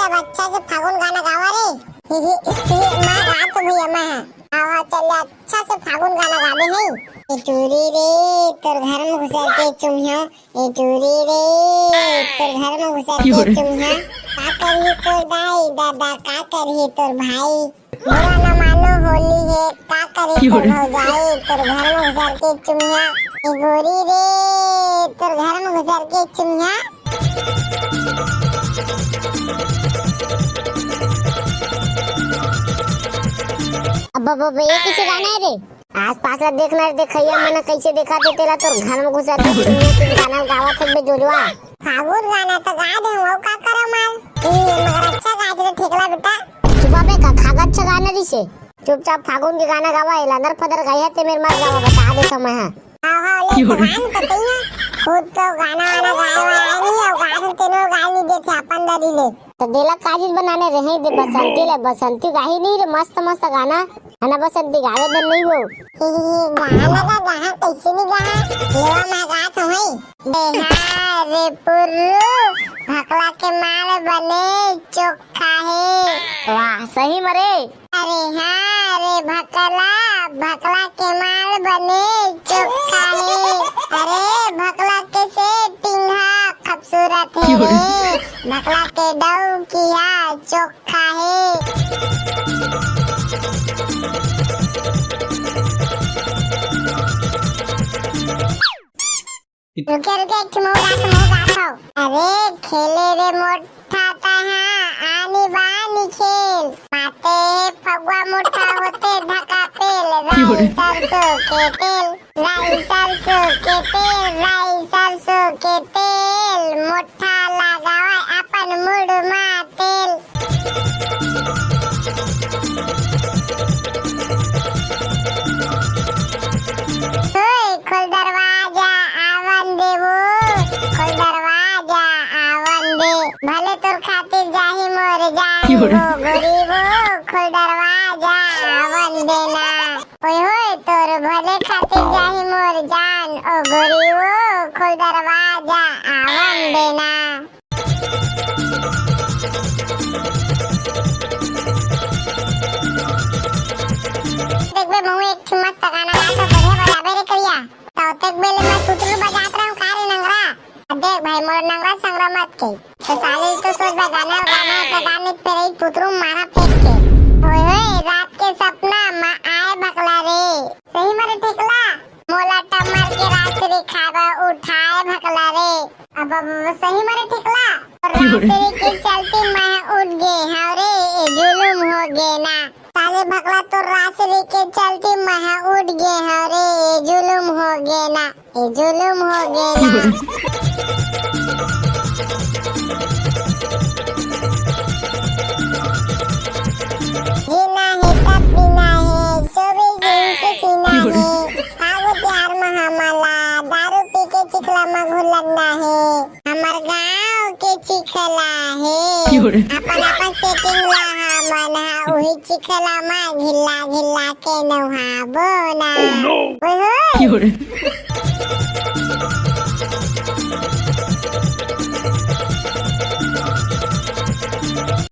अब अच्छा से फागुन गाना गावा रे। माँ गा तो भैया माँ आवा चले अच्छा से फागुन गाना गावे है। ए चूरी रे तोर घर में घुसर के चुम्हिया, ए चूरी रे तोर घर में घुसर के चुम्हिया, का करही तोर दाई दादा का करही तोर भाई, बुरा न मानो होली है का करही तोर भौजाई, तोर घर में घुसर के चुम्हिया, ए गोरी रे तोर घर में घुसर के चुम्हिया। अब ये किसी गाना है रे? आस पास ला देखना रे, देखैया मने कैसे देखा थे तेला तोर घर में घुसा के तुम गाना गावा थे बे जोड़वा। फागुन गाना तो गा दे हम का करो माल। मगर अच्छा गाज रे ठेकला बेटा। चुपा बे का खागा अच्छा गाना री से। चुपचाप फागुन के गाना गावा है, लंदर फदर गाया ते मेरे मार गावा बता दे समय है। हां ले गान तो तैया खुद तो गाना वाना गाया नहीं और गान तेनो गाली दे थे अपन दरी ले। तो देला काजिल बनाने रहे दे बसंती ले, बसंती गाही नहीं रे मस्त मस्त गाना है ना, बसंती गावे दे नहीं वो गाना का गाहा कैसे नहीं गाहा लेवा मैं गा तो है। बिहार पुरु भकला के माल बने चोखा है। वाह सही मरे। अरे हाँ रे भकला भकला के माल बने चोखा है। अरे भकला के से टिंगा खूबसूरत है रे, भकला के डव किया चोखा है। रुके रुके एक मोगा अरे खेले रे मोटा तहा आनी बानी खेल पाते फगवा मोटा होते ढका पेल राई सरसों के तेल, राई सरसों के तेल, राई सरसों के तेल मोटा लगावा अपन मुड़ मा तेल। खोल दरवाजा आवन देवो, खोल दरवाजा आवन दे, भले तोर खातिर जाही मोर जान वो गरीबो, खोल दरवाजा आवन देना। ओए होए तोर भले खातिर जाही मोर जान ओ गरीबो, खोल दरवाजा आवन देना। देख बे मऊ एक मस्त गाना गा तो बढ़िया बजाबे रे करिया। तो तक बेले मैं तुतलू बजात रहूं कारे नंगरा। देख भाई मोर नंगरा संगरा मत के तो साले तो सोच बे गाना तो गाने पे रही तुतलू मारा फेंक के। ओए होए रात के सपना मां आए भकला रे, सही मारे ठेकला मोला टमर के रात्रि खावा उठाए भकला रे। अब सही मारे ठेकला रात्रि के चलते मैं उठ गए हां रे, ए जुलुम हो गए ना साले भकला तो रात्रि के चलते मैं उठ गए हां रे, ए जुलुम हो गए ना, ए जुलुम हो गए ना। जीना है तब पीना है 24 दिन से सीना है, फागुन प्यार महामाला दारू पी के चिखला में घुलना है, हमार गाँव के चिखला है अपन अपन सेटिंग ला मन हा वही चिखला में घिल्ला घिल्ला के नहाबो ना।